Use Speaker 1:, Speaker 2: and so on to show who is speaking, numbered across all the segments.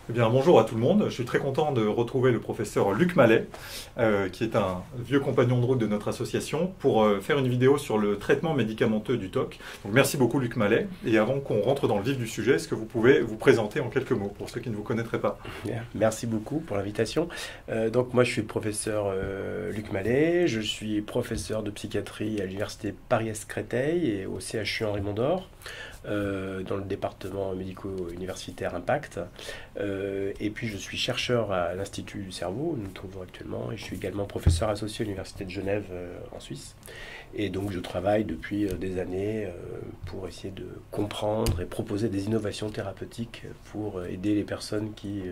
Speaker 1: Eh bien, bonjour à tout le monde. Je suis très content de retrouver le professeur Luc Mallet, qui est un vieux compagnon de route de notre association, pour faire une vidéo sur le traitement médicamenteux du TOC. Donc, merci beaucoup, Luc Mallet. Et avant qu'on rentre dans le vif du sujet, est-ce que vous pouvez vous présenter en quelques mots, pour ceux qui ne vous connaîtraient pas?
Speaker 2: Bien. Merci beaucoup pour l'invitation. Donc moi je suis le professeur Luc Mallet, je suis professeur de psychiatrie à l'université Paris-Est-Créteil et au CHU Henri Mondor, dans le département médico-universitaire Impact. Et puis je suis chercheur à l'Institut du cerveau, où nous nous trouvons actuellement, et je suis également professeur associé à l'Université de Genève en Suisse. Et donc je travaille depuis des années pour essayer de comprendre et proposer des innovations thérapeutiques pour aider les personnes qui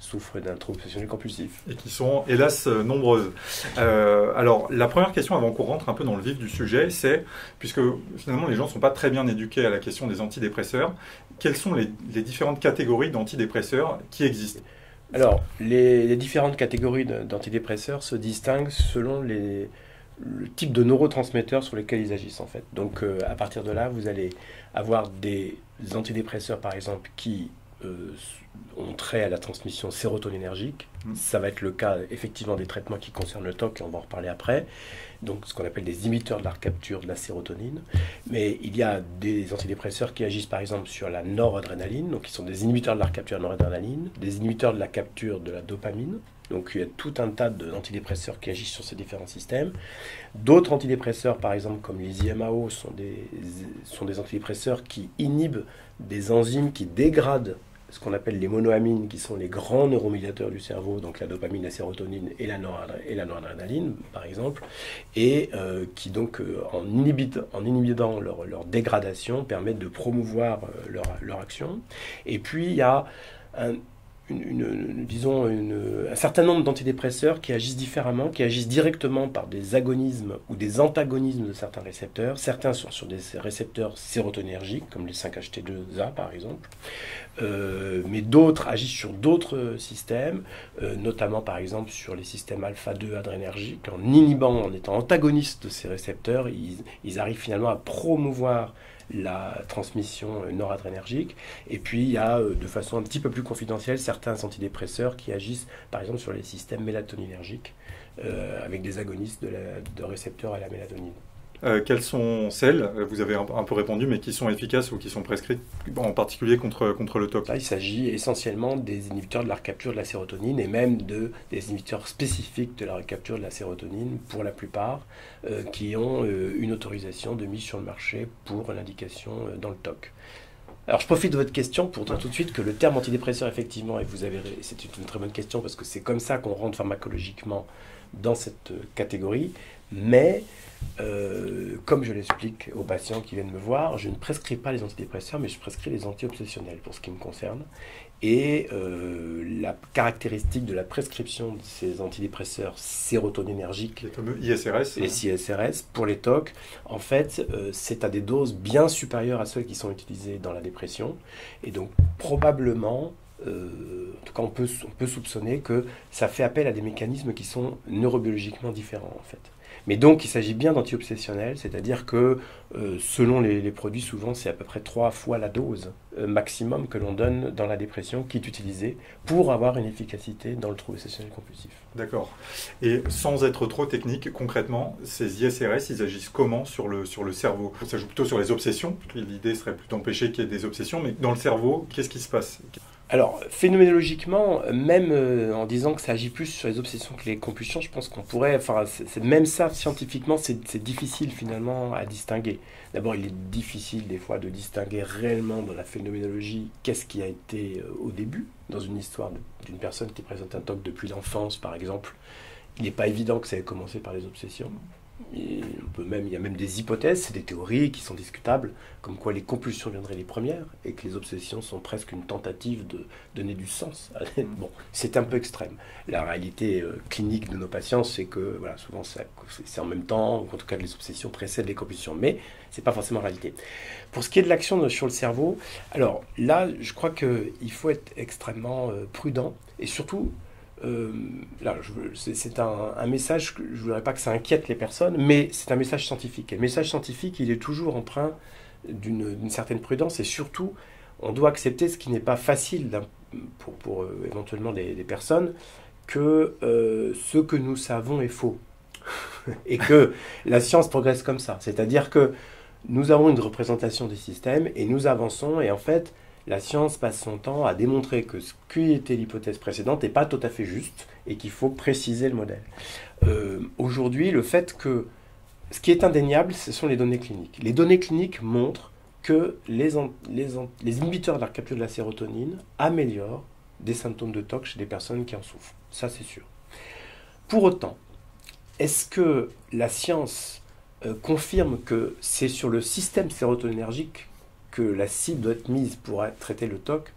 Speaker 2: souffrent d'un trouble obsessionnel compulsif.
Speaker 1: Et qui sont, hélas, nombreuses. Alors, la première question, avant qu'on rentre un peu dans le vif du sujet, c'est, puisque finalement les gens ne sont pas très bien éduqués à la question des antidépresseurs, quelles sont les différentes catégories d'antidépresseurs qui existent?
Speaker 2: Alors, les différentes catégories d'antidépresseurs se distinguent selon le type de neurotransmetteurs sur lesquels ils agissent en fait. Donc à partir de là, vous allez avoir des antidépresseurs par exemple qui ont trait à la transmission sérotoninergique. Ça va être le cas effectivement des traitements qui concernent le TOC, et on va en reparler après. Donc ce qu'on appelle des inhibiteurs de la recapture de la sérotonine. Mais il y a des antidépresseurs qui agissent par exemple sur la noradrénaline, donc qui sont des inhibiteurs de la recapture de la noradrénaline, des inhibiteurs de la capture de la dopamine. Donc il y a tout un tas d'antidépresseurs qui agissent sur ces différents systèmes. D'autres antidépresseurs, par exemple comme les IMAO, sont des antidépresseurs qui inhibent des enzymes qui dégradent ce qu'on appelle les monoamines, qui sont les grands neuromédiateurs du cerveau, donc la dopamine, la sérotonine et la noradrénaline, par exemple, et qui donc, en inhibant leur dégradation, permettent de promouvoir leur action. Et puis, il y a un certain nombre d'antidépresseurs qui agissent différemment, qui agissent directement par des agonismes ou des antagonismes de certains récepteurs. Certains sont sur des récepteurs sérotoninergiques, comme les 5-HT2A par exemple, mais d'autres agissent sur d'autres systèmes, notamment par exemple sur les systèmes alpha-2 adrénergiques. En étant antagonistes de ces récepteurs, ils arrivent finalement à promouvoir la transmission noradrénergique. Et puis il y a de façon un petit peu plus confidentielle certains antidépresseurs qui agissent par exemple sur les systèmes mélatoninergiques avec des agonistes de récepteurs à la mélatonine.
Speaker 1: Quelles sont celles, vous avez un peu répondu, mais qui sont efficaces ou qui sont prescrites, en particulier contre le TOC?
Speaker 2: Là, il s'agit essentiellement des inhibiteurs de la recapture de la sérotonine et même des inhibiteurs spécifiques de la recapture de la sérotonine, pour la plupart, qui ont une autorisation de mise sur le marché pour l'indication dans le TOC. Alors, je profite de votre question pour dire tout de suite que le terme antidépresseur, effectivement, et c'est une très bonne question parce que c'est comme ça qu'on rentre pharmacologiquement dans cette catégorie, mais comme je l'explique aux patients qui viennent me voir, je ne prescris pas les antidépresseurs, mais je prescris les anti-obsessionnels pour ce qui me concerne. Et la caractéristique de la prescription de ces antidépresseurs sérotoninergiques,
Speaker 1: Les fameux ISRS.
Speaker 2: les ISRS, pour les TOC, en fait, c'est à des doses bien supérieures à celles qui sont utilisées dans la dépression. Et donc, probablement, en tout cas, on peut soupçonner que ça fait appel à des mécanismes qui sont neurobiologiquement différents, en fait. Mais donc, il s'agit bien d'anti-obsessionnels, c'est-à-dire que selon les produits, souvent, c'est à peu près 3 fois la dose maximum que l'on donne dans la dépression qui est utilisée pour avoir une efficacité dans le trouble obsessionnel compulsif.
Speaker 1: D'accord. Et sans être trop technique, concrètement, ces ISRS, ils agissent comment sur le cerveau? Ça joue plutôt sur les obsessions. L'idée serait plutôt d'empêcher qu'il y ait des obsessions, mais dans le cerveau, qu'est-ce qui se passe?
Speaker 2: Alors, phénoménologiquement, même en disant que ça agit plus sur les obsessions que les compulsions, je pense qu'on pourrait, enfin, même ça, scientifiquement, c'est difficile finalement à distinguer. D'abord, il est difficile des fois de distinguer réellement dans la phénoménologie qu'est-ce qui a été au début, dans une histoire d'une personne qui présente un TOC depuis l'enfance, par exemple. Il n'est pas évident que ça ait commencé par les obsessions. Il y a même des hypothèses, c'est des théories qui sont discutables, comme quoi les compulsions viendraient les premières et que les obsessions sont presque une tentative de donner du sens. Bon, c'est un peu extrême. La réalité clinique de nos patients, c'est que voilà, souvent c'est en même temps, ou en tout cas les obsessions précèdent les compulsions, mais c'est pas forcément la réalité. Pour ce qui est de l'action sur le cerveau, alors là, je crois qu'il faut être extrêmement prudent et surtout. Là, c'est un message que je ne voudrais pas que ça inquiète les personnes, mais c'est un message scientifique. Et le message scientifique, il est toujours empreint d'une certaine prudence et surtout, on doit accepter ce qui n'est pas facile pour éventuellement des personnes que ce que nous savons est faux. Et que la science progresse comme ça. C'est-à-dire que nous avons une représentation des systèmes et nous avançons, et en fait, la science passe son temps à démontrer que ce qui était l'hypothèse précédente n'est pas tout à fait juste et qu'il faut préciser le modèle. Aujourd'hui, le fait que ce qui est indéniable, ce sont les données cliniques. Les données cliniques montrent que les inhibiteurs de la capture de la sérotonine améliorent des symptômes de TOC chez des personnes qui en souffrent. Ça, c'est sûr. Pour autant, est-ce que la science confirme que c'est sur le système sérotoninergique que la cible doit être mise pour traiter le TOC?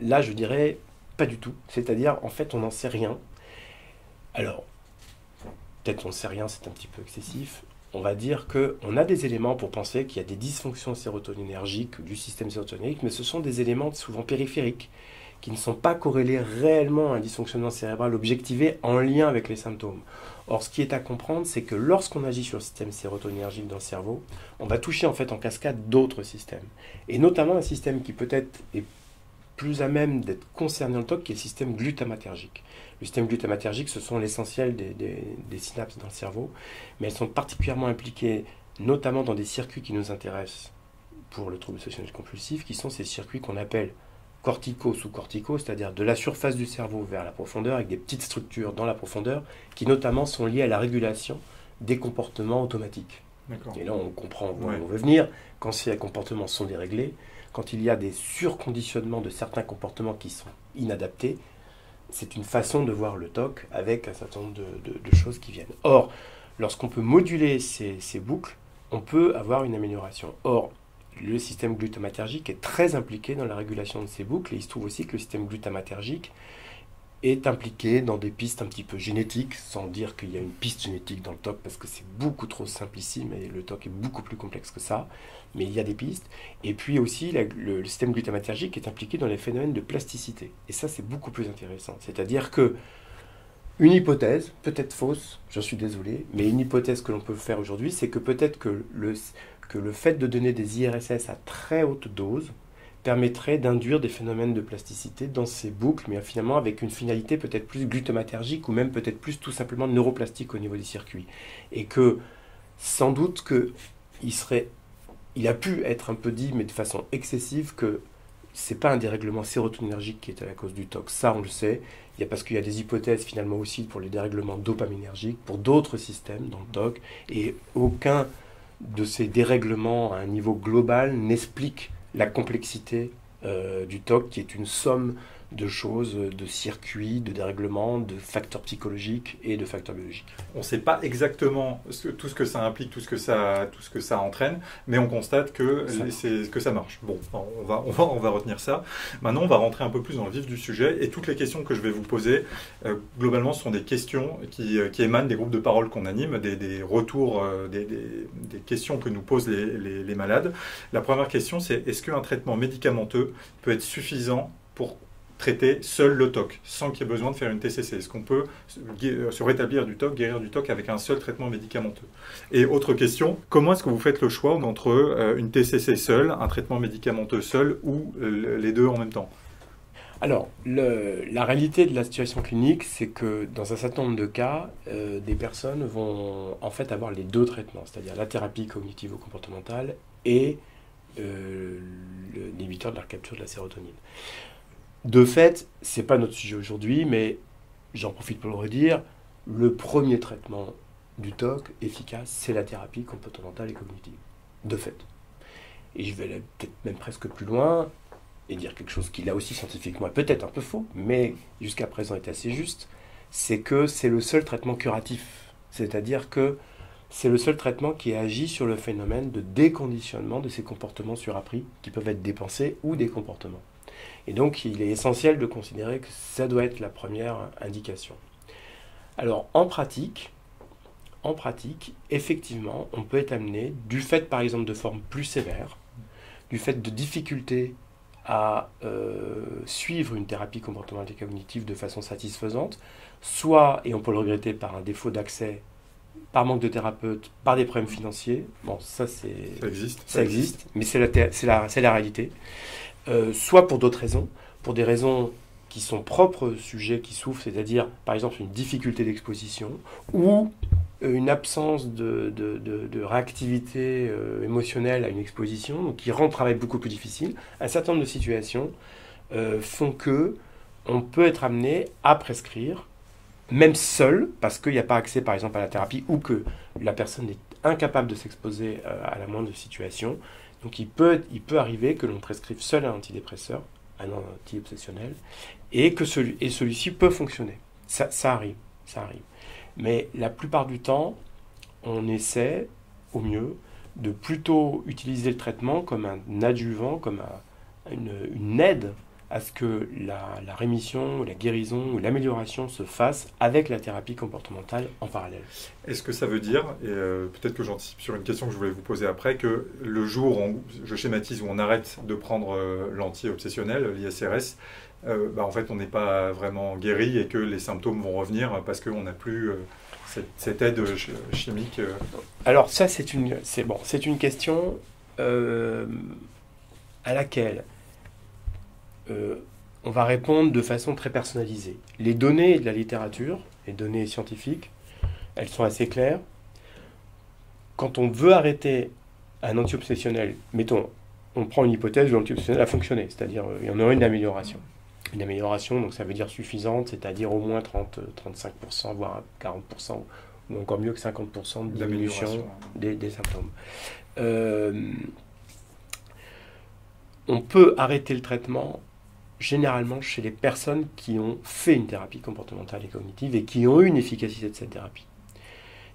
Speaker 2: Là, je dirais pas du tout. C'est-à-dire, en fait, on n'en sait rien. Alors, peut-être on ne sait rien, c'est un petit peu excessif. On va dire qu'on a des éléments pour penser qu'il y a des dysfonctions sérotoninergiques du système sérotoninergique, mais ce sont des éléments souvent périphériques qui ne sont pas corrélés réellement à un dysfonctionnement cérébral objectivé en lien avec les symptômes. Or, ce qui est à comprendre, c'est que lorsqu'on agit sur le système sérotoninergique dans le cerveau, on va toucher en fait en cascade d'autres systèmes. Et notamment un système qui peut-être est plus à même d'être concerné dans le TOC, qui est le système glutamatergique. Le système glutamatergique, ce sont l'essentiel des synapses dans le cerveau, mais elles sont particulièrement impliquées notamment dans des circuits qui nous intéressent pour le trouble obsessionnel compulsif, qui sont ces circuits qu'on appelle cortico-sous-cortico, c'est-à-dire de la surface du cerveau vers la profondeur, avec des petites structures dans la profondeur, qui notamment sont liées à la régulation des comportements automatiques. Et là, on comprend où on veut venir. Quand ces comportements sont déréglés, quand il y a des surconditionnements de certains comportements qui sont inadaptés, c'est une façon de voir le TOC avec un certain nombre de choses qui viennent. Or, lorsqu'on peut moduler ces boucles, on peut avoir une amélioration. Or, le système glutamatergique est très impliqué dans la régulation de ces boucles, et il se trouve aussi que le système glutamatergique est impliqué dans des pistes un petit peu génétiques, sans dire qu'il y a une piste génétique dans le TOC, parce que c'est beaucoup trop simplissime, et le TOC est beaucoup plus complexe que ça, mais il y a des pistes. Et puis aussi, le système glutamatergique est impliqué dans les phénomènes de plasticité, et ça c'est beaucoup plus intéressant. C'est-à-dire que une hypothèse, peut-être fausse, j'en suis désolé, mais une hypothèse que l'on peut faire aujourd'hui, c'est que peut-être que le fait de donner des IRSS à très haute dose permettrait d'induire des phénomènes de plasticité dans ces boucles, mais finalement avec une finalité peut-être plus glutamatergique ou même peut-être plus tout simplement neuroplastique au niveau des circuits. Et que sans doute il a pu être un peu dit, mais de façon excessive, que c'est pas un dérèglement sérotoninergique qui est à la cause du TOC. Ça, on le sait. Parce qu'il y a des hypothèses finalement aussi pour les dérèglements dopaminergiques, pour d'autres systèmes dans le TOC, et aucun de ces dérèglements à un niveau global n'explique la complexité du TOC, qui est une somme de choses, de circuits, de dérèglements, de facteurs psychologiques et de facteurs biologiques.
Speaker 1: On ne sait pas exactement tout ce que ça implique, tout ce que ça entraîne, mais on constate que ça marche. Bon, on va retenir ça. Maintenant, on va rentrer un peu plus dans le vif du sujet, et toutes les questions que je vais vous poser, globalement, ce sont des questions qui émanent des groupes de parole qu'on anime, des retours, des questions que nous posent les malades. La première question, c'est: est-ce qu'un traitement médicamenteux peut être suffisant pour traiter seul le TOC, sans qu'il y ait besoin de faire une TCC? Est-ce qu'on peut se rétablir du TOC, guérir du TOC avec un seul traitement médicamenteux? Et autre question, comment est-ce que vous faites le choix entre une TCC seule, un traitement médicamenteux seul, ou les deux en même temps?
Speaker 2: Alors, la réalité de la situation clinique, c'est que dans un certain nombre de cas, des personnes vont en fait avoir les deux traitements, c'est-à-dire la thérapie cognitivo-comportementale et l'inhibiteur de la capture de la sérotonine. De fait, ce n'est pas notre sujet aujourd'hui, mais j'en profite pour le redire, le premier traitement du TOC efficace, c'est la thérapie comportementale et cognitive. De fait. Et je vais aller peut-être même presque plus loin et dire quelque chose qui là aussi scientifiquement est peut-être un peu faux, mais jusqu'à présent est assez juste, c'est que c'est le seul traitement curatif. C'est-à-dire que c'est le seul traitement qui agit sur le phénomène de déconditionnement de ces comportements surappris qui peuvent être des pensées ou des comportements. Et donc, il est essentiel de considérer que ça doit être la première indication. Alors, en pratique, effectivement, on peut être amené, du fait, par exemple, de formes plus sévères, du fait de difficultés à suivre une thérapie comportementale et cognitive de façon satisfaisante, soit, et on peut le regretter, par un défaut d'accès, par manque de thérapeute, par des problèmes financiers. Bon, ça existe, mais c'est la réalité. Soit pour d'autres raisons, pour des raisons qui sont propres au sujet qui souffre, c'est-à-dire par exemple une difficulté d'exposition ou une absence de réactivité émotionnelle à une exposition, donc qui rend le travail beaucoup plus difficile, un certain nombre de situations font que on peut être amené à prescrire, même seul, parce qu'il n'y a pas accès par exemple à la thérapie ou que la personne est incapable de s'exposer à la moindre situation. Donc il peut arriver que l'on prescrive seul un antidépresseur, un anti-obsessionnel, et que celui-ci peut fonctionner. Ça arrive. Mais la plupart du temps, on essaie, au mieux, de plutôt utiliser le traitement comme un adjuvant, comme une aide à ce que la rémission, la guérison ou l'amélioration se fasse avec la thérapie comportementale en parallèle.
Speaker 1: Est-ce que ça veut dire, et peut-être que j'anticipe sur une question que je voulais vous poser après, que le jour où je schématise, où on arrête de prendre l'anti-obsessionnel, l'ISRS, en fait on n'est pas vraiment guéri et que les symptômes vont revenir parce qu'on n'a plus cette aide chimique
Speaker 2: Alors ça c'est une question à laquelle on va répondre de façon très personnalisée. Les données de la littérature, les données scientifiques, elles sont assez claires. Quand on veut arrêter un anti-obsessionnel, mettons, on prend une hypothèse où l'anti-obsessionnel a fonctionné, c'est-à-dire il y en aura une amélioration. Une amélioration, donc ça veut dire suffisante, c'est-à-dire au moins 30-35%, voire 40%, ou encore mieux que 50% de diminution des symptômes. On peut arrêter le traitement généralement chez les personnes qui ont fait une thérapie comportementale et cognitive et qui ont eu une efficacité de cette thérapie.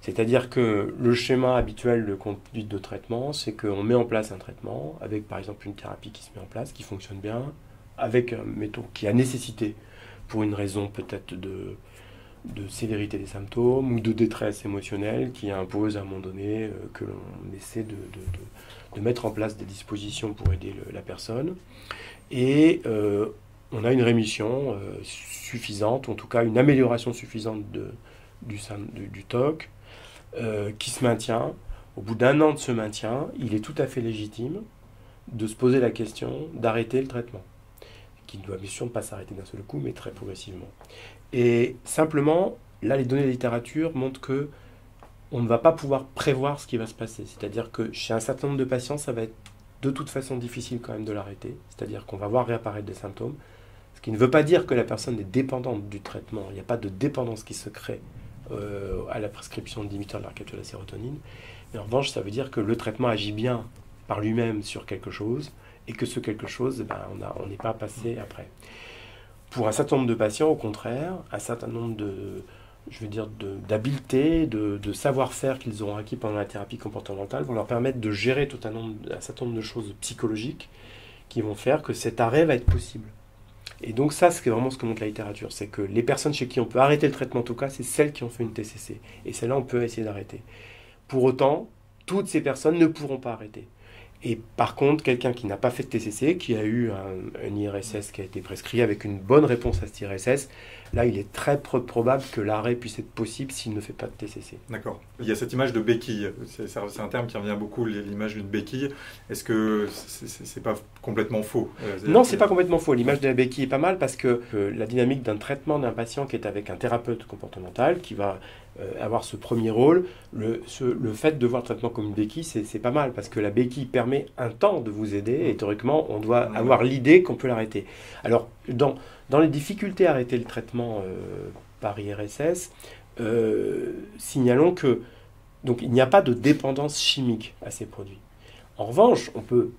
Speaker 2: C'est-à-dire que le schéma habituel de conduite de traitement, c'est qu'on met en place un traitement avec par exemple une thérapie qui se met en place, qui fonctionne bien, avec un méthode qui a nécessité pour une raison peut-être de sévérité des symptômes ou de détresse émotionnelle qui impose à un moment donné que l'on essaie de mettre en place des dispositions pour aider la personne. Et on a une rémission suffisante, en tout cas une amélioration suffisante du TOC qui se maintient. Au bout d'un an de ce maintien, il est tout à fait légitime de se poser la question d'arrêter le traitement, qui ne doit bien sûr pas s'arrêter d'un seul coup, mais très progressivement. Et simplement, là, les données de littérature montrent que on ne va pas pouvoir prévoir ce qui va se passer. C'est-à-dire que chez un certain nombre de patients, ça va être de toute façon difficile quand même de l'arrêter. C'est-à-dire qu'on va voir réapparaître des symptômes. Ce qui ne veut pas dire que la personne est dépendante du traitement. Il n'y a pas de dépendance qui se crée à la prescription d'inhibiteurs de la recapture de la sérotonine. Mais en revanche, ça veut dire que le traitement agit bien par lui-même sur quelque chose et que ce quelque chose, on n'est pas passé après. Pour un certain nombre de patients, au contraire, un certain nombre d'habiletés, de savoir-faire qu'ils auront acquis pendant la thérapie comportementale vont leur permettre de gérer un certain nombre de choses psychologiques qui vont faire que cet arrêt va être possible. Et donc ça, c'est vraiment ce que montre la littérature, c'est que les personnes chez qui on peut arrêter le traitement en tout cas, c'est celles qui ont fait une TCC. Et celles-là, on peut essayer d'arrêter. Pour autant, toutes ces personnes ne pourront pas arrêter. Et par contre, quelqu'un qui n'a pas fait de TCC, qui a eu un IRSS qui a été prescrit avec une bonne réponse à cet IRSS, là, il est très probable que l'arrêt puisse être possible s'il ne fait pas de TCC.
Speaker 1: D'accord. Il y a cette image de béquille. C'est un terme qui revient beaucoup, l'image d'une béquille. Est-ce que c'est pas complètement faux?
Speaker 2: Non, c'est pas complètement faux. L'image de la béquille est pas mal parce que la dynamique d'un traitement d'un patient qui est avec un thérapeute comportemental, qui va avoir ce premier rôle, le fait de voir le traitement comme une béquille, c'est pas mal parce que la béquille permet un temps de vous aider et théoriquement, on doit avoir l'idée qu'on peut l'arrêter. Alors, dans les difficultés à arrêter le traitement par IRSS, signalons que donc, il n'y a pas de dépendance chimique à ces produits. En revanche, on peut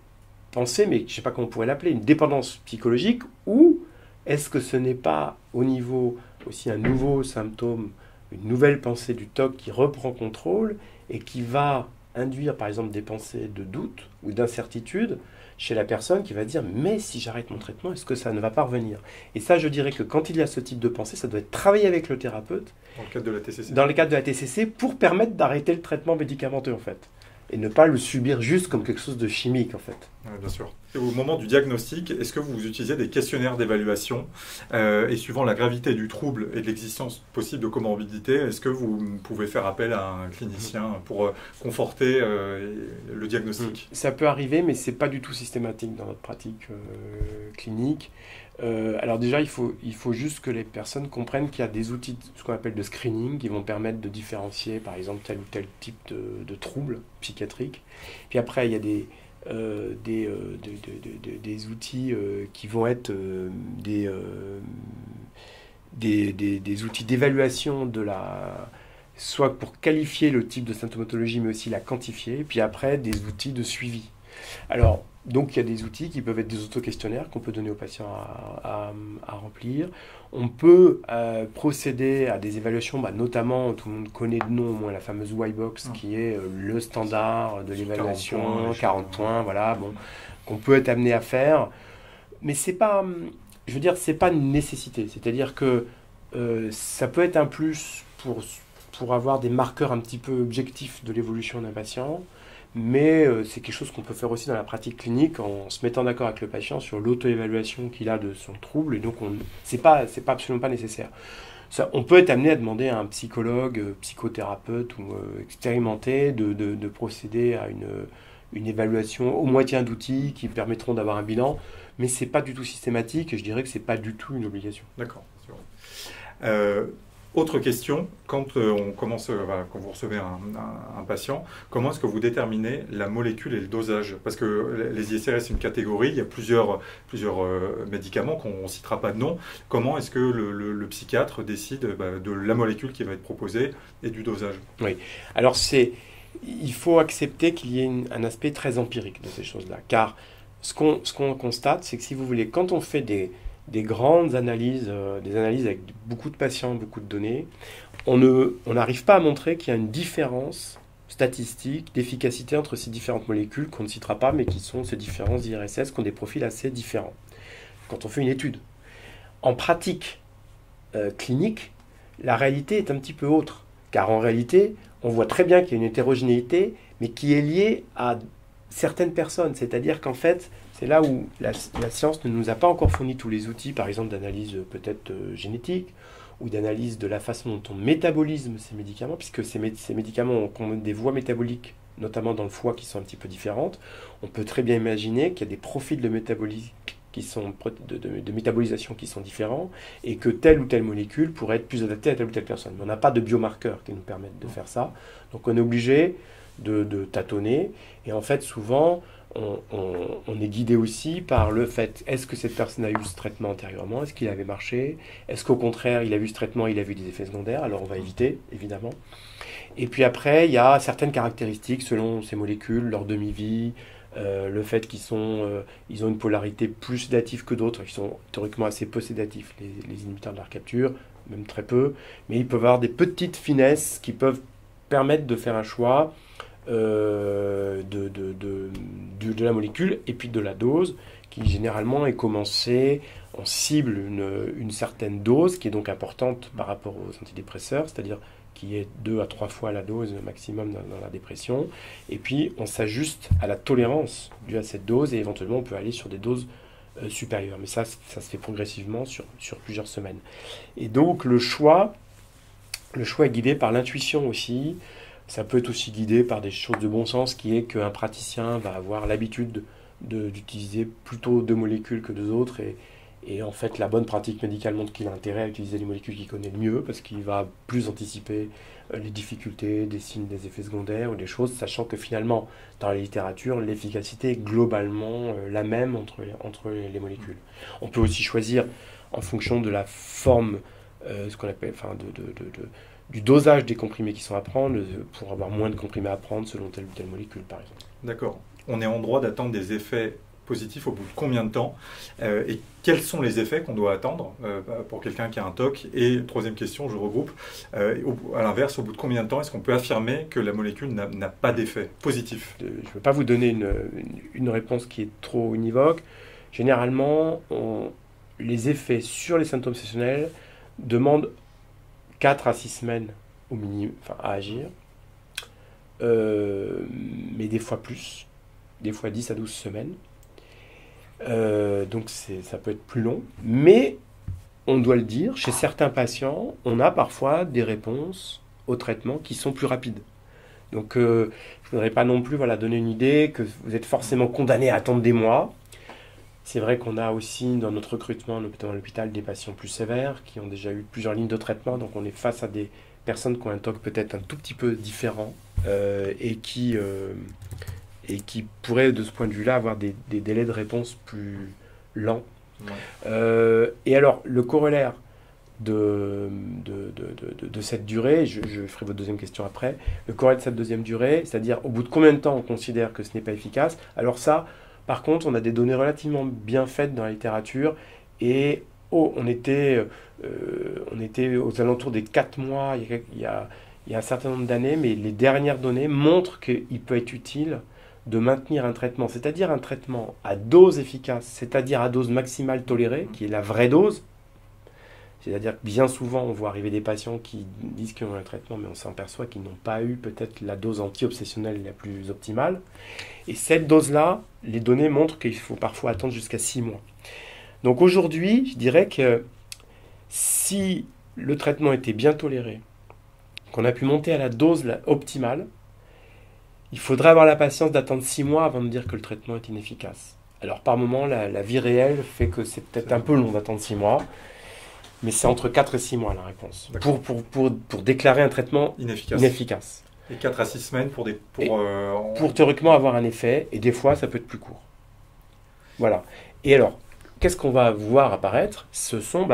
Speaker 2: penser, mais je ne sais pas comment on pourrait l'appeler, une dépendance psychologique, ou est-ce que ce n'est pas au niveau aussi un nouveau symptôme, une nouvelle pensée du TOC qui reprend contrôle et qui va induire par exemple des pensées de doute ou d'incertitude chez la personne qui va dire « mais si j'arrête mon traitement, est-ce que ça ne va pas revenir ?» Et ça, je dirais que quand il y a ce type de pensée, ça doit être travaillé avec le thérapeute.
Speaker 1: Dans le cadre de la TCC.
Speaker 2: Dans le cadre de la TCC, pour permettre d'arrêter le traitement médicamenteux, en fait. Et ne pas le subir juste comme quelque chose de chimique, en fait.
Speaker 1: Oui, bien sûr. au moment du diagnostic, est-ce que vous utilisez des questionnaires d'évaluation et suivant la gravité du trouble et de l'existence possible de comorbidité, est-ce que vous pouvez faire appel à un clinicien pour conforter le diagnostic?
Speaker 2: Ça peut arriver, mais c'est pas du tout systématique dans notre pratique clinique. Alors déjà, il faut juste que les personnes comprennent qu'il y a des outils, ce qu'on appelle de screening, qui vont permettre de différencier, par exemple, tel ou tel type de trouble psychiatrique. Puis après, il y a des outils qui vont être des outils d'évaluation soit pour qualifier le type de symptomatologie, mais aussi la quantifier. Puis après, des outils de suivi. Alors, donc il y a des outils qui peuvent être des auto-questionnaires qu'on peut donner aux patients à remplir. On peut procéder à des évaluations, notamment, tout le monde connaît de nom au moins la fameuse Y-Box, qui est le standard de l'évaluation, 40 points, voilà, bon, qu'on peut être amené à faire. Mais c'est pas, je veux dire, c'est pas une nécessité. C'est-à-dire que ça peut être un plus pour avoir des marqueurs un petit peu objectifs de l'évolution d'un patient. Mais c'est quelque chose qu'on peut faire aussi dans la pratique clinique en se mettant d'accord avec le patient sur l'auto-évaluation qu'il a de son trouble. Et donc, c'est pas absolument pas nécessaire. Ça, on peut être amené à demander à un psychologue, psychothérapeute ou expérimenté de procéder à une évaluation au moyen d'outils qui permettront d'avoir un bilan. Mais c'est pas du tout systématique et je dirais que c'est pas du tout une obligation.
Speaker 1: D'accord. Autre question, quand quand vous recevez un patient, comment est-ce que vous déterminez la molécule et le dosage? Parce que les ISRS, c'est une catégorie, il y a plusieurs médicaments qu'on ne citera pas de nom. Comment est-ce que le psychiatre décide de la molécule qui va être proposée et du dosage?
Speaker 2: Oui, alors il faut accepter qu'il y ait un aspect très empirique de ces choses-là. Car ce qu'on constate, c'est que si vous voulez, quand on fait des grandes analyses, des analyses avec beaucoup de patients, beaucoup de données, on n'arrive pas à montrer qu'il y a une différence statistique d'efficacité entre ces différentes molécules qu'on ne citera pas, mais qui sont ces différents IRSS qui ont des profils assez différents quand on fait une étude. En pratique clinique, la réalité est un petit peu autre, car en réalité, on voit très bien qu'il y a une hétérogénéité, mais qui est liée à certaines personnes, c'est-à-dire qu'en fait, c'est là où la science ne nous a pas encore fourni tous les outils, par exemple d'analyse peut-être génétique, ou d'analyse de la façon dont on métabolise ces médicaments, puisque ces médicaments ont des voies métaboliques, notamment dans le foie, qui sont un petit peu différentes. On peut très bien imaginer qu'il y a des profils de métabolisation qui sont différents, et que telle ou telle molécule pourrait être plus adaptée à telle ou telle personne. Mais on n'a pas de biomarqueurs qui nous permettent de faire ça. Donc on est obligé de tâtonner, et en fait souvent on est guidé aussi par le fait, est-ce que cette personne a eu ce traitement antérieurement, est-ce qu'il avait marché, est-ce qu'au contraire il a vu ce traitement, il a vu des effets secondaires, alors on va éviter évidemment. Et puis après il y a certaines caractéristiques selon ces molécules, leur demi-vie, le fait qu'ils ils ont une polarité plus sédative que d'autres, qui sont théoriquement assez peu sédatifs, les inhibiteurs de la recapture, même très peu, mais ils peuvent avoir des petites finesses qui peuvent permettre de faire un choix de la molécule et puis de la dose qui généralement est commencée, on cible une certaine dose qui est donc importante par rapport aux antidépresseurs, c'est-à-dire qui est 2 à 3 fois la dose maximum dans la dépression, et puis on s'ajuste à la tolérance due à cette dose et éventuellement on peut aller sur des doses supérieures, mais ça se fait progressivement sur plusieurs semaines. Et donc le choix est guidé par l'intuition aussi. Ça peut être aussi guidé par des choses de bon sens, qui est qu'un praticien va avoir l'habitude d'utiliser plutôt 2 molécules que 2 autres. Et en fait, la bonne pratique médicale montre qu'il a intérêt à utiliser les molécules qu'il connaît le mieux, parce qu'il va plus anticiper les difficultés, des signes, des effets secondaires ou des choses, sachant que finalement, dans la littérature, l'efficacité est globalement la même entre les molécules. On peut aussi choisir, en fonction de la forme, ce qu'on appelle, du dosage des comprimés qui sont à prendre, pour avoir moins de comprimés à prendre selon telle ou telle molécule, par exemple.
Speaker 1: D'accord. On est en droit d'attendre des effets positifs au bout de combien de temps et quels sont les effets qu'on doit attendre pour quelqu'un qui a un TOC? Et troisième question, je regroupe, à l'inverse, au bout de combien de temps est-ce qu'on peut affirmer que la molécule n'a pas d'effet positif?
Speaker 2: Je ne veux pas vous donner une réponse qui est trop univoque. Généralement, les effets sur les symptômes obsessionnels demandent 4 à 6 semaines au minimum à agir, mais des fois plus, des fois 10 à 12 semaines. Donc ça peut être plus long. Mais on doit le dire, chez certains patients, on a parfois des réponses au traitement qui sont plus rapides. Donc je ne voudrais pas non plus donner une idée que vous êtes forcément condamné à attendre des mois. C'est vrai qu'on a aussi dans notre recrutement, notamment à l'hôpital, des patients plus sévères qui ont déjà eu plusieurs lignes de traitement. Donc on est face à des personnes qui ont un TOC peut-être un tout petit peu différent et qui pourraient de ce point de vue-là avoir des délais de réponse plus lents. Ouais. Et alors le corollaire de cette durée, je ferai votre deuxième question après, le corollaire de cette deuxième durée, c'est-à-dire au bout de combien de temps on considère que ce n'est pas efficace. Alors ça, par contre, on a des données relativement bien faites dans la littérature et on était aux alentours des 4 mois il y a un certain nombre d'années, mais les dernières données montrent qu'il peut être utile de maintenir un traitement, c'est-à-dire un traitement à dose efficace, c'est-à-dire à dose maximale tolérée, qui est la vraie dose. C'est-à-dire que bien souvent, on voit arriver des patients qui disent qu'ils ont un traitement, mais on s'aperçoit qu'ils n'ont pas eu peut-être la dose anti-obsessionnelle la plus optimale. Et cette dose-là, les données montrent qu'il faut parfois attendre jusqu'à 6 mois. Donc aujourd'hui, je dirais que si le traitement était bien toléré, qu'on a pu monter à la dose optimale, il faudrait avoir la patience d'attendre 6 mois avant de dire que le traitement est inefficace. Alors par moment, la vie réelle fait que c'est peut-être un peu long d'attendre 6 mois. Mais c'est entre 4 et 6 mois la réponse, pour déclarer un traitement inefficace.
Speaker 1: Et 4 à 6 semaines pour
Speaker 2: théoriquement avoir un effet, et des fois ça peut être plus court. Voilà. Et alors, qu'est-ce qu'on va voir apparaître? Ce sont,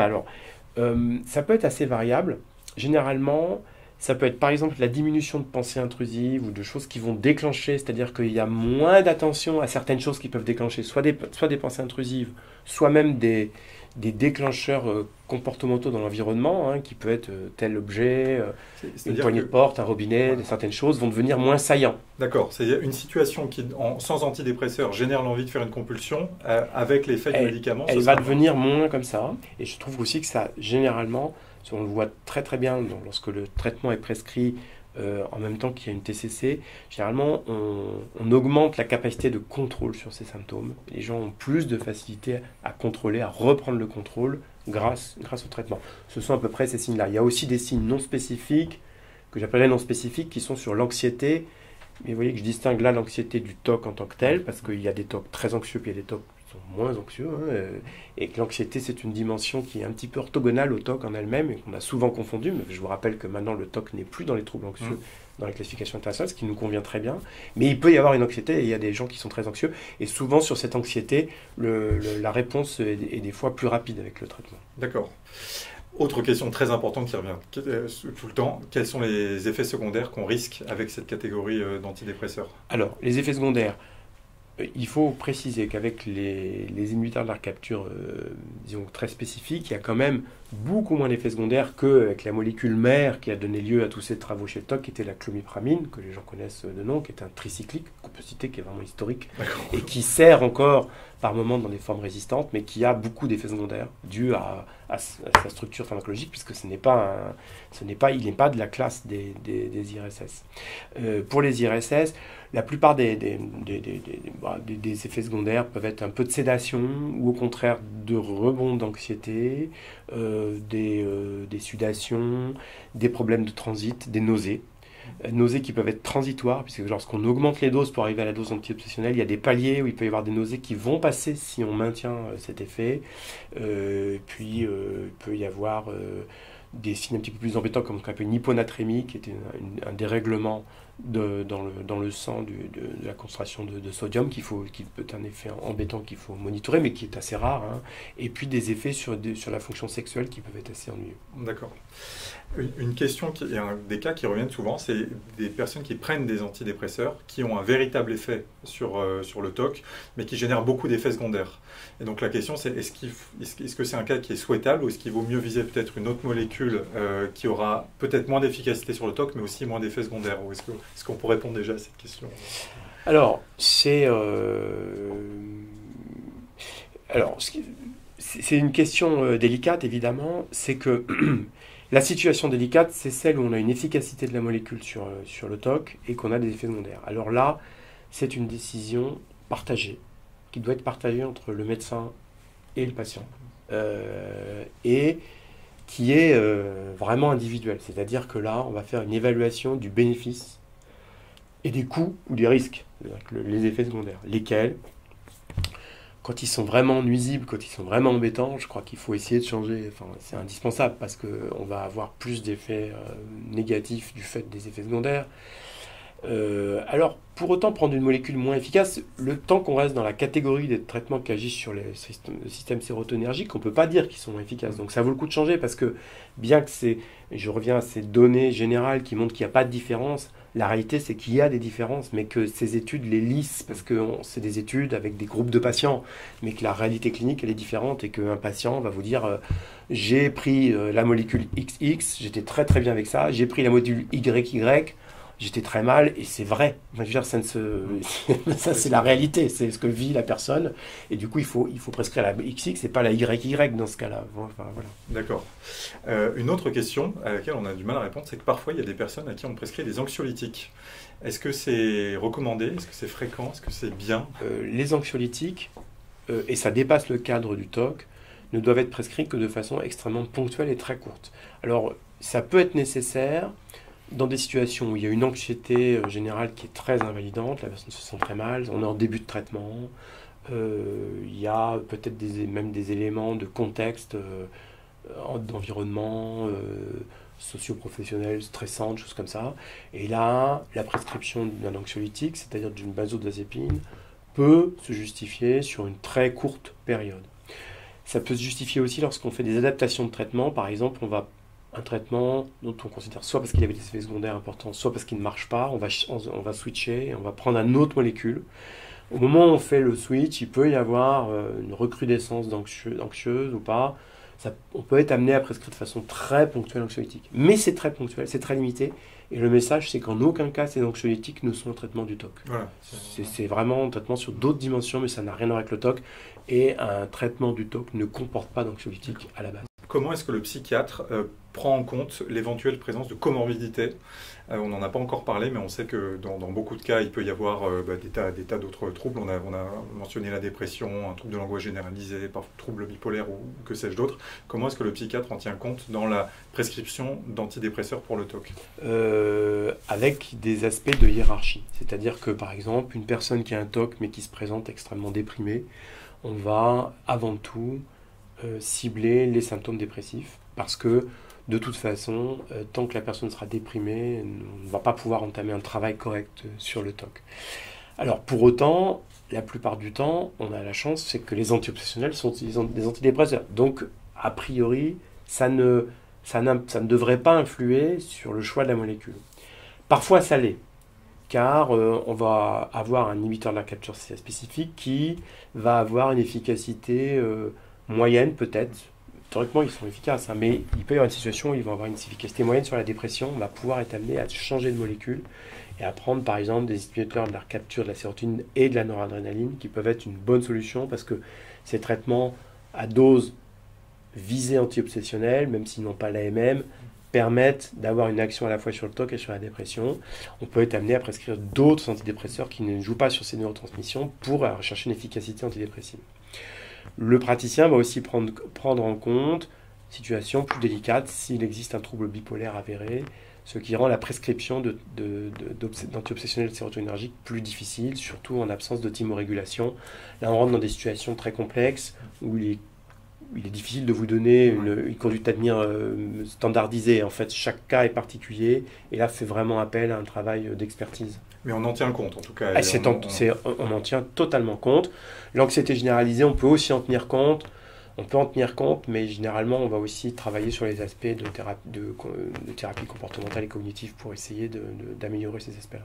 Speaker 2: ça peut être assez variable. Généralement, ça peut être par exemple la diminution de pensées intrusives ou de choses qui vont déclencher, c'est-à-dire qu'il y a moins d'attention à certaines choses qui peuvent déclencher soit des pensées intrusives, soit même des déclencheurs comportementaux dans l'environnement, qui peut être tel objet, une poignée de porte, un robinet, certaines choses vont devenir moins saillants.
Speaker 1: D'accord, c'est-à-dire une situation qui, sans antidépresseur, génère l'envie de faire une compulsion, avec l'effet du médicament.
Speaker 2: Elle va devenir moins comme ça, et je trouve aussi que ça, généralement, on le voit très très bien lorsque le traitement est prescrit en même temps qu'il y a une TCC, généralement on augmente la capacité de contrôle sur ces symptômes. Les gens ont plus de facilité à contrôler, à reprendre le contrôle grâce au traitement. Ce sont à peu près ces signes-là. Il y a aussi des signes non spécifiques, que j'appellerais non spécifiques, qui sont sur l'anxiété. Mais vous voyez que je distingue là l'anxiété du TOC en tant que tel, parce qu'il y a des TOC très anxieux, puis il y a des TOC qui sont moins anxieux, et que l'anxiété, c'est une dimension qui est un petit peu orthogonale au TOC en elle-même, et qu'on a souvent confondu, mais je vous rappelle que maintenant le TOC n'est plus dans les troubles anxieux, dans la classification internationale, ce qui nous convient très bien, mais il peut y avoir une anxiété, et il y a des gens qui sont très anxieux, et souvent sur cette anxiété, la réponse est des fois plus rapide avec le traitement.
Speaker 1: D'accord. Autre question très importante qui revient tout le temps, quels sont les effets secondaires qu'on risque avec cette catégorie d'antidépresseurs?
Speaker 2: Alors, les effets secondaires, il faut préciser qu'avec les inhibiteurs de la recapture, disons très spécifiques, il y a quand même beaucoup moins d'effets secondaires qu'avec la molécule mère qui a donné lieu à tous ces travaux chez le TOC, qui était la clomipramine, que les gens connaissent de nom, qui est un tricyclique, qu'on peut citer, qui est vraiment historique, et qui sert encore par moment dans des formes résistantes, mais qui a beaucoup d'effets secondaires dus à sa structure pharmacologique, puisque il n'est pas de la classe des IRSS. Pour les IRSS, la plupart des effets secondaires peuvent être un peu de sédation ou au contraire de rebond d'anxiété, des sudations, des problèmes de transit, des nausées. Nausées qui peuvent être transitoires, puisque lorsqu'on augmente les doses pour arriver à la dose anti-obsessionnelle, il y a des paliers où il peut y avoir des nausées qui vont passer si on maintient cet effet. Puis il peut y avoir des signes un petit peu plus embêtants, comme ce qu'on appelle une hyponatrémie, qui est un dérèglement dans le sang de la concentration de sodium, qui peut être un effet embêtant qu'il faut monitorer, mais qui est assez rare. Et puis des effets sur la fonction sexuelle qui peuvent être assez ennuyeux.
Speaker 1: D'accord. Une question, des cas qui reviennent souvent, c'est des personnes qui prennent des antidépresseurs, qui ont un véritable effet sur le TOC, mais qui génèrent beaucoup d'effets secondaires. Et donc la question, c'est est-ce que c'est un cas qui est souhaitable, ou est-ce qu'il vaut mieux viser peut-être une autre molécule qui aura peut-être moins d'efficacité sur le TOC, mais aussi moins d'effets secondaires? Ou est-ce qu'on peut répondre déjà à cette question?
Speaker 2: Alors, c'est une question délicate, évidemment. C'est que la situation délicate, c'est celle où on a une efficacité de la molécule sur le TOC et qu'on a des effets secondaires. Alors là, c'est une décision partagée qui doit être partagé entre le médecin et le patient. Et qui est vraiment individuel. C'est-à-dire que là, on va faire une évaluation du bénéfice et des coûts ou des risques, les effets secondaires. Lesquels, quand ils sont vraiment nuisibles, quand ils sont vraiment embêtants, je crois qu'il faut essayer de changer. Enfin, c'est indispensable parce qu'on va avoir plus d'effets négatifs du fait des effets secondaires. Alors, pour autant, prendre une molécule moins efficace, le temps qu'on reste dans la catégorie des traitements qui agissent sur le système sérotoninergique, on ne peut pas dire qu'ils sont efficaces. Donc ça vaut le coup de changer parce que, bien que je reviens à ces données générales qui montrent qu'il n'y a pas de différence, la réalité c'est qu'il y a des différences, mais que ces études les lissent parce que c'est des études avec des groupes de patients, mais que la réalité clinique elle est différente et qu'un patient va vous dire j'ai pris la molécule XX, j'étais très très bien avec ça, j'ai pris la molécule YY, j'étais très mal, et c'est vrai. Je veux dire, ça c'est la réalité, c'est ce que vit la personne, et du coup, il faut prescrire la XX, et pas la YY dans ce cas-là. Enfin, voilà.
Speaker 1: D'accord. Une autre question à laquelle on a du mal à répondre, c'est que parfois, il y a des personnes à qui on prescrit des anxiolytiques. Est-ce que c'est recommandé? Est-ce que c'est fréquent? Est-ce que c'est bien?
Speaker 2: Les anxiolytiques, et ça dépasse le cadre du TOC, ne doivent être prescrits que de façon extrêmement ponctuelle et très courte. Alors, ça peut être nécessaire dans des situations où il y a une anxiété générale qui est très invalidante, la personne se sent très mal, on est en début de traitement, il y a peut-être même des éléments de contexte, d'environnement, socio-professionnel, stressant, des choses comme ça. Et là, la prescription d'un anxiolytique, c'est-à-dire d'une benzodiazépine, peut se justifier sur une très courte période. Ça peut se justifier aussi lorsqu'on fait des adaptations de traitement. Par exemple, un traitement dont on considère soit parce qu'il avait des effets secondaires importants, soit parce qu'il ne marche pas, on va switcher et on va prendre une autre molécule. Au moment où on fait le switch, il peut y avoir une recrudescence anxieuse ou pas. On peut être amené à prescrire de façon très ponctuelle l'anxiolytique. Mais c'est très ponctuel, c'est très limité. Et le message, c'est qu'en aucun cas, ces anxiolytiques ne sont un traitement du TOC. Voilà. C'est vraiment un traitement sur d'autres dimensions, mais ça n'a rien à voir avec le TOC. Et un traitement du TOC ne comporte pas d'anxiolytique à la base.
Speaker 1: Comment est-ce que le psychiatre prend en compte l'éventuelle présence de comorbidité? On n'en a pas encore parlé, mais on sait que dans beaucoup de cas, il peut y avoir des tas d'autres troubles. On a mentionné la dépression, un trouble de l'angoisse généralisée, parfois trouble bipolaire ou que sais-je d'autre. Comment est-ce que le psychiatre en tient compte dans la prescription d'antidépresseurs pour le TOC?
Speaker 2: Avec des aspects de hiérarchie. C'est-à-dire que, par exemple, une personne qui a un TOC mais qui se présente extrêmement déprimée, on va avant tout cibler les symptômes dépressifs parce que de toute façon, tant que la personne sera déprimée, on ne va pas pouvoir entamer un travail correct sur le TOC. Alors pour autant, la plupart du temps, on a la chance, c'est que les anti-obsessionnels sont des antidépresseurs. Donc a priori, ça ne devrait pas influer sur le choix de la molécule. Parfois ça l'est, car on va avoir un inhibiteur de la capture spécifique qui va avoir une efficacité moyenne peut-être. Théoriquement, ils sont efficaces, hein, mais il peut y avoir une situation où ils vont avoir une efficacité moyenne sur la dépression. On va pouvoir être amené à changer de molécule et à prendre par exemple des inhibiteurs de la capture de la sérotonine et de la noradrénaline qui peuvent être une bonne solution parce que ces traitements à dose visée anti-obsessionnelle, même s'ils n'ont pas l'AMM, permettent d'avoir une action à la fois sur le TOC et sur la dépression. On peut être amené à prescrire d'autres antidépresseurs qui ne jouent pas sur ces neurotransmissions pour rechercher une efficacité antidépressive. Le praticien va aussi prendre en compte situation plus délicate s'il existe un trouble bipolaire avéré, ce qui rend la prescription d'anti-obsessionnels sérotoninergiques plus difficile, surtout en absence de thymorégulation. Là, on rentre dans des situations très complexes où il est difficile de vous donner une conduite à tenir standardisée. En fait, chaque cas est particulier et là, fait vraiment appel à un travail d'expertise.
Speaker 1: Mais on en tient compte, en tout cas.
Speaker 2: On en tient totalement compte. L'anxiété généralisée, on peut aussi en tenir compte. On peut en tenir compte, mais généralement, on va aussi travailler sur les aspects de thérapie comportementale et cognitive pour essayer d'améliorer ces aspects-là.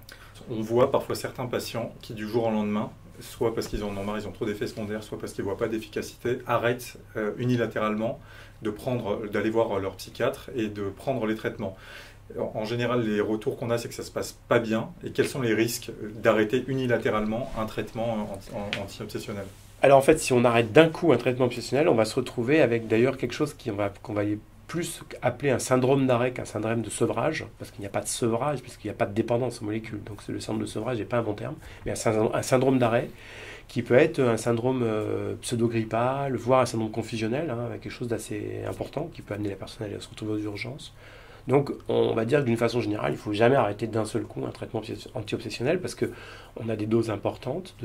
Speaker 1: On voit parfois certains patients qui, du jour au lendemain, soit parce qu'ils en ont marre, ils ont trop d'effets secondaires, soit parce qu'ils ne voient pas d'efficacité, arrêtent unilatéralement d'aller voir leur psychiatre et de prendre les traitements. En général, les retours qu'on a, c'est que ça ne se passe pas bien. Et quels sont les risques d'arrêter unilatéralement un traitement anti-obsessionnel?
Speaker 2: Alors en fait, si on arrête d'un coup un traitement obsessionnel, on va se retrouver avec d'ailleurs quelque chose qu'on va plus appeler un syndrome d'arrêt qu'un syndrome de sevrage, parce qu'il n'y a pas de sevrage, puisqu'il n'y a pas de dépendance aux molécules. Donc le syndrome de sevrage n'est pas un bon terme, mais un syndrome d'arrêt qui peut être un syndrome pseudo-grippal, voire un syndrome confusionnel, hein, avec quelque chose d'assez important qui peut amener la personne à se retrouver aux urgences. Donc, on va dire que d'une façon générale, il ne faut jamais arrêter d'un seul coup un traitement anti-obsessionnel parce qu'on a des doses importantes.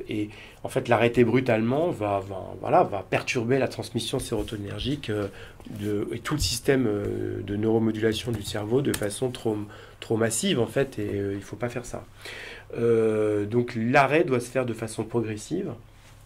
Speaker 2: Et en fait, l'arrêter brutalement va perturber la transmission sérotoninergique et tout le système de neuromodulation du cerveau de façon trop massive, en fait, et il ne faut pas faire ça. Donc, l'arrêt doit se faire de façon progressive.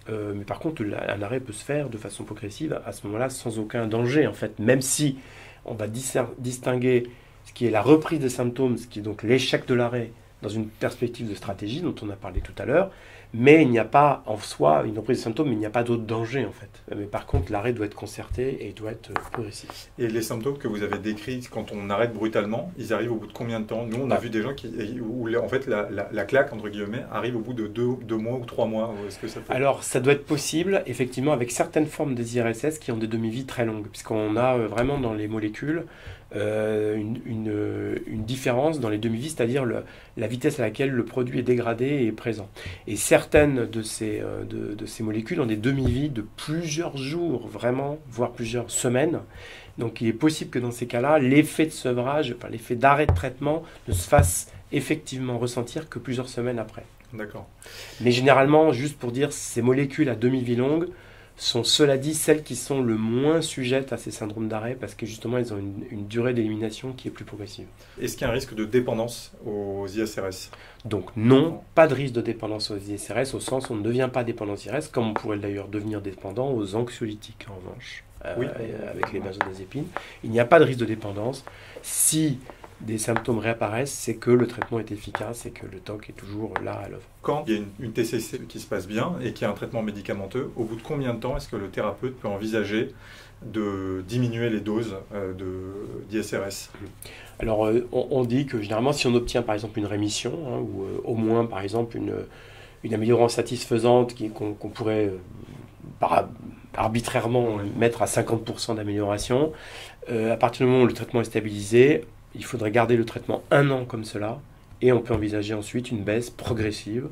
Speaker 2: Mais par contre, un arrêt peut se faire de façon progressive à ce moment-là sans aucun danger, en fait, même si on va distinguer ce qui est la reprise des symptômes, ce qui est donc l'échec de l'arrêt dans une perspective de stratégie dont on a parlé tout à l'heure, mais il n'y a pas en soi une reprise des symptômes, mais il n'y a pas d'autre danger en fait. Mais par contre, l'arrêt doit être concerté et il doit être progressif.
Speaker 1: Et les symptômes que vous avez décrits quand on arrête brutalement, ils arrivent au bout de combien de temps? Nous, on a vu des gens où en fait la claque, entre guillemets, arrive au bout de 2 mois ou 3 mois. Est-ce que ça peut...
Speaker 2: Alors, ça doit être possible, effectivement, avec certaines formes des IRSS qui ont des demi-vies très longues, puisqu'on a vraiment dans les molécules une différence dans les demi-vies, c'est-à-dire la vitesse à laquelle le produit est dégradé et est présent. Et certaines de ces molécules ont des demi-vies de plusieurs jours, vraiment, voire plusieurs semaines. Donc il est possible que dans ces cas-là, l'effet de sevrage, enfin, l'effet d'arrêt de traitement ne se fasse effectivement ressentir que plusieurs semaines après.
Speaker 1: D'accord.
Speaker 2: Mais généralement, juste pour dire, ces molécules à demi-vie longue sont, cela dit, celles qui sont le moins sujettes à ces syndromes d'arrêt parce que justement, elles ont une durée d'élimination qui est plus progressive.
Speaker 1: Est-ce qu'il y a un risque de dépendance aux ISRS?
Speaker 2: Donc non, pas de risque de dépendance aux ISRS au sens où on ne devient pas dépendant aux ISRS, comme on pourrait d'ailleurs devenir dépendant aux anxiolytiques en revanche,
Speaker 1: oui.
Speaker 2: Avec les benzodiazépines. Il n'y a pas de risque de dépendance. Si des symptômes réapparaissent, c'est que le traitement est efficace et que le TOC est toujours là à l'œuvre.
Speaker 1: Quand il y a une TCC qui se passe bien et qu'il y a un traitement médicamenteux, au bout de combien de temps est-ce que le thérapeute peut envisager de diminuer les doses d'ISRS?
Speaker 2: Alors, on dit que généralement, si on obtient par exemple une rémission, hein, ou au moins par exemple une amélioration satisfaisante qu'on pourrait arbitrairement mettre à 50% d'amélioration, à partir du moment où le traitement est stabilisé, il faudrait garder le traitement 1 an comme cela, et on peut envisager ensuite une baisse progressive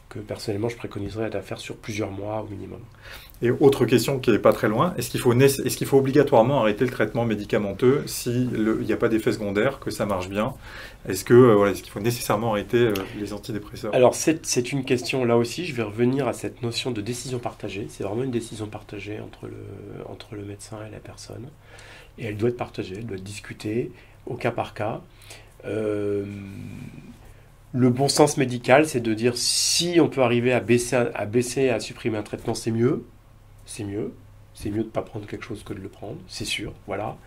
Speaker 2: que personnellement je préconiserais de faire sur plusieurs mois au minimum.
Speaker 1: Et autre question qui n'est pas très loin, est-ce qu'il faut obligatoirement arrêter le traitement médicamenteux s'il n'y a pas d'effet secondaire, que ça marche bien? Est-ce qu'il faut nécessairement arrêter les antidépresseurs?
Speaker 2: Alors c'est une question, là aussi, je vais revenir à cette notion de décision partagée. C'est vraiment une décision partagée entre le médecin et la personne. Et elle doit être partagée, elle doit être discutée au cas par cas. Le bon sens médical, c'est de dire si on peut arriver à baisser, à supprimer un traitement, c'est mieux. C'est mieux. C'est mieux de ne pas prendre quelque chose que de le prendre, c'est sûr, voilà.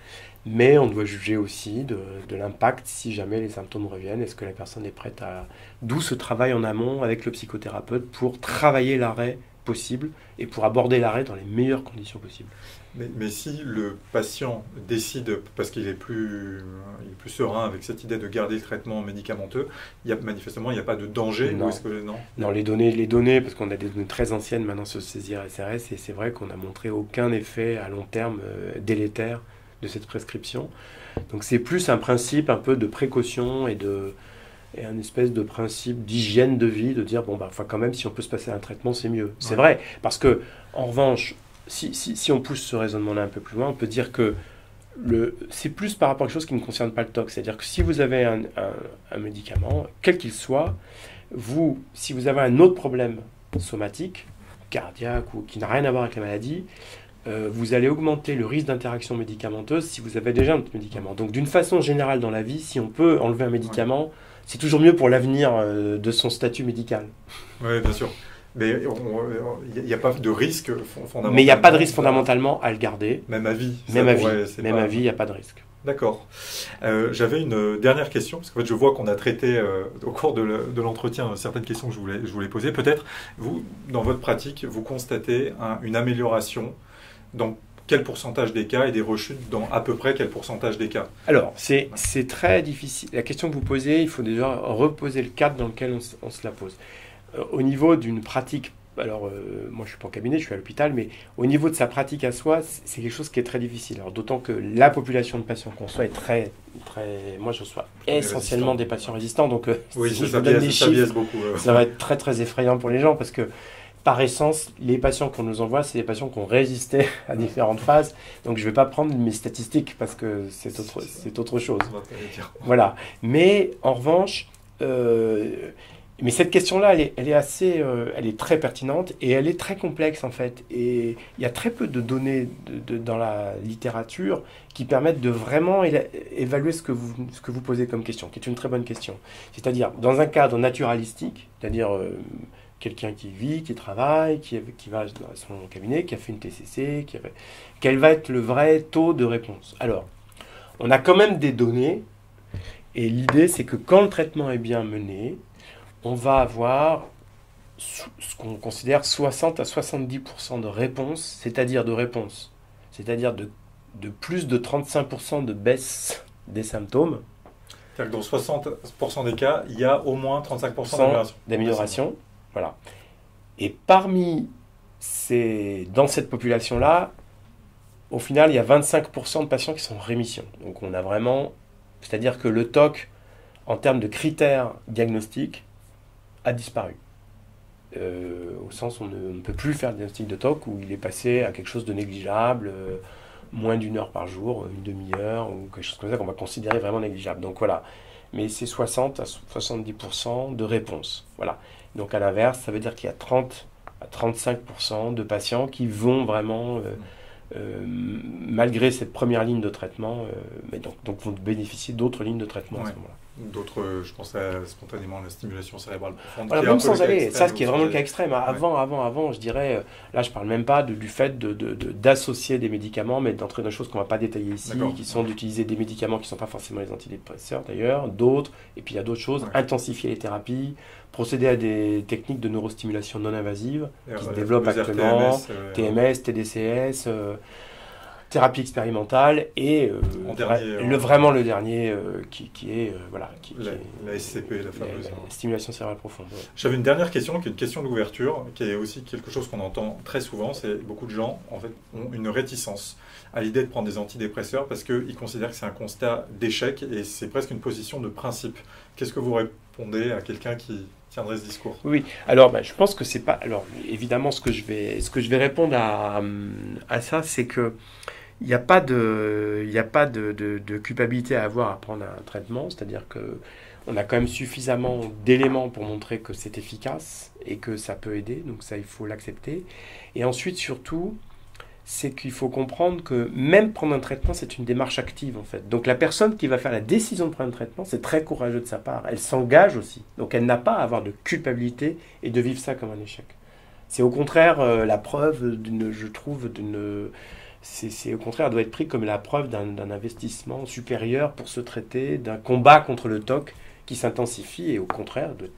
Speaker 2: Mais on doit juger aussi de l'impact si jamais les symptômes reviennent. Est-ce que la personne est prête à... D'où ce travail en amont avec le psychothérapeute pour travailler l'arrêt possible et pour aborder l'arrêt dans les meilleures conditions possibles.
Speaker 1: Mais si le patient décide, parce qu'il est plus serein avec cette idée de garder le traitement médicamenteux, manifestement il n'y a pas de danger?
Speaker 2: Non.
Speaker 1: Ou est-ce que,
Speaker 2: non, les données, parce qu'on a des données très anciennes maintenant sur ces IRSRS, et c'est vrai qu'on n'a montré aucun effet à long terme délétère de cette prescription. Donc c'est plus un principe un peu de précaution et un espèce de principe d'hygiène de vie, de dire, enfin, quand même, si on peut se passer un traitement, c'est mieux. C'est vrai, parce que, en revanche, si on pousse ce raisonnement-là un peu plus loin, on peut dire que c'est plus par rapport à quelque chose qui ne concerne pas le TOC. C'est-à-dire que si vous avez un médicament, quel qu'il soit, si vous avez un autre problème somatique, cardiaque ou qui n'a rien à voir avec la maladie, vous allez augmenter le risque d'interaction médicamenteuse si vous avez déjà un autre médicament. Donc, d'une façon générale dans la vie, si on peut enlever un médicament, c'est toujours mieux pour l'avenir de son statut médical.
Speaker 1: Oui, bien sûr. Mais il n'y a pas de risque fondamentalement.
Speaker 2: Mais il n'y a pas de risque fondamentalement à le garder.
Speaker 1: Même à vie.
Speaker 2: Même à vie, il n'y a pas de risque.
Speaker 1: D'accord. J'avais une dernière question, parce qu'en fait, je vois qu'on a traité au cours de l'entretien certaines questions que je voulais poser. Peut-être, vous, dans votre pratique, vous constatez une amélioration dans quel pourcentage des cas et des rechutes dans à peu près quel pourcentage des cas?
Speaker 2: Alors, c'est très difficile. La question que vous posez, il faut déjà reposer le cadre dans lequel on se la pose. Au niveau d'une pratique, alors moi je ne suis pas en cabinet, je suis à l'hôpital, mais au niveau de sa pratique à soi, c'est quelque chose qui est très difficile. Alors, d'autant que la population de patients qu'on reçoit est très... Moi je reçois essentiellement des patients résistants, donc
Speaker 1: oui,
Speaker 2: si je
Speaker 1: ça
Speaker 2: vous donne les chiffres,
Speaker 1: biaise beaucoup.
Speaker 2: Ça va être très très effrayant pour les gens, parce que par essence, les patients qu'on nous envoie, c'est des patients qui ont résisté à différentes phases. Donc je ne vais pas prendre mes statistiques parce que c'est autre chose. Voilà. Mais en revanche, mais cette question-là, elle est très pertinente et elle est très complexe en fait. Et il y a très peu de données dans la littérature qui permettent de vraiment évaluer ce que vous posez comme question, qui est une très bonne question. C'est-à-dire dans un cadre naturalistique, c'est-à-dire quelqu'un qui vit, qui travaille, qui va dans son cabinet, qui a fait une TCC, quel va être le vrai taux de réponse? Alors, on a quand même des données et l'idée c'est que quand le traitement est bien mené, on va avoir ce qu'on considère 60 à 70% de réponse, c'est-à-dire de plus de 35% de baisse des symptômes.
Speaker 1: C'est-à-dire que dans 60% des cas, il y a au moins 35%
Speaker 2: d'amélioration. Voilà. Et dans cette population-là, au final, il y a 25% de patients qui sont en rémission. Donc on a vraiment, c'est-à-dire que le TOC, en termes de critères diagnostiques, a disparu. Au sens où on ne peut plus faire le diagnostic de TOC, où il est passé à quelque chose de négligeable, moins d'1 heure par jour, une demi-heure, ou quelque chose comme ça qu'on va considérer vraiment négligeable. Donc voilà. Mais c'est 60 à 70% de réponse. Voilà. Donc à l'inverse, ça veut dire qu'il y a 30 à 35% de patients qui vont vraiment, malgré cette première ligne de traitement, mais donc vont bénéficier d'autres lignes de traitement à ce moment-là.
Speaker 1: D'autres, je pense spontanément à la stimulation cérébrale profonde.
Speaker 2: Voilà, même sans aller, ça ce qui est vraiment le cas extrême. Avant, je dirais, là je parle même pas du fait d'associer des médicaments, mais d'entrer dans des choses qu'on ne va pas détailler ici, qui sont d'utiliser des médicaments qui ne sont pas forcément les antidépresseurs d'ailleurs, d'autres, et puis il y a d'autres choses, intensifier les thérapies, procéder à des techniques de neurostimulation non invasive qui se développent actuellement, TMS, TDCS, thérapie expérimentale et vraiment le dernier qui est
Speaker 1: la SCP, la fameuse
Speaker 2: la stimulation cérébrale profonde. Ouais.
Speaker 1: J'avais une dernière question qui est une question d'ouverture, qui est aussi quelque chose qu'on entend très souvent. C'est beaucoup de gens en fait ont une réticence à l'idée de prendre des antidépresseurs parce qu'ils considèrent que c'est un constat d'échec et c'est presque une position de principe. Qu'est-ce que vous répondez à quelqu'un qui tiendrait ce discours?
Speaker 2: Oui, alors je pense que c'est pas. Alors évidemment, ce que je vais répondre à ça, c'est que il n'y a pas de culpabilité à avoir à prendre un traitement, c'est-à-dire qu'on a quand même suffisamment d'éléments pour montrer que c'est efficace et que ça peut aider, donc ça il faut l'accepter. Et ensuite surtout, c'est qu'il faut comprendre que même prendre un traitement, c'est une démarche active en fait. Donc la personne qui va faire la décision de prendre un traitement, c'est très courageux de sa part, elle s'engage aussi, donc elle n'a pas à avoir de culpabilité et de vivre ça comme un échec. C'est au contraire la preuve c'est au contraire, doit être pris comme la preuve d'un investissement supérieur pour se traiter, d'un combat contre le TOC qui s'intensifie et au contraire de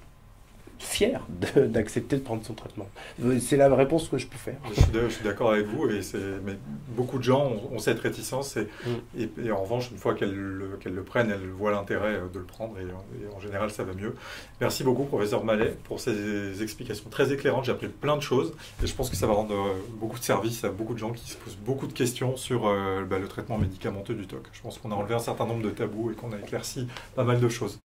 Speaker 2: fier d'accepter de prendre son traitement. C'est la réponse que je peux faire.
Speaker 1: Je suis d'accord avec vous, mais beaucoup de gens ont cette réticence et en revanche, une fois qu'elles le prennent, elles voient l'intérêt de le prendre et en général, ça va mieux. Merci beaucoup, professeur Mallet, pour ces explications très éclairantes. J'ai appris plein de choses et je pense que ça va rendre beaucoup de service à beaucoup de gens qui se posent beaucoup de questions sur le traitement médicamenteux du TOC. Je pense qu'on a enlevé un certain nombre de tabous et qu'on a éclairci pas mal de choses.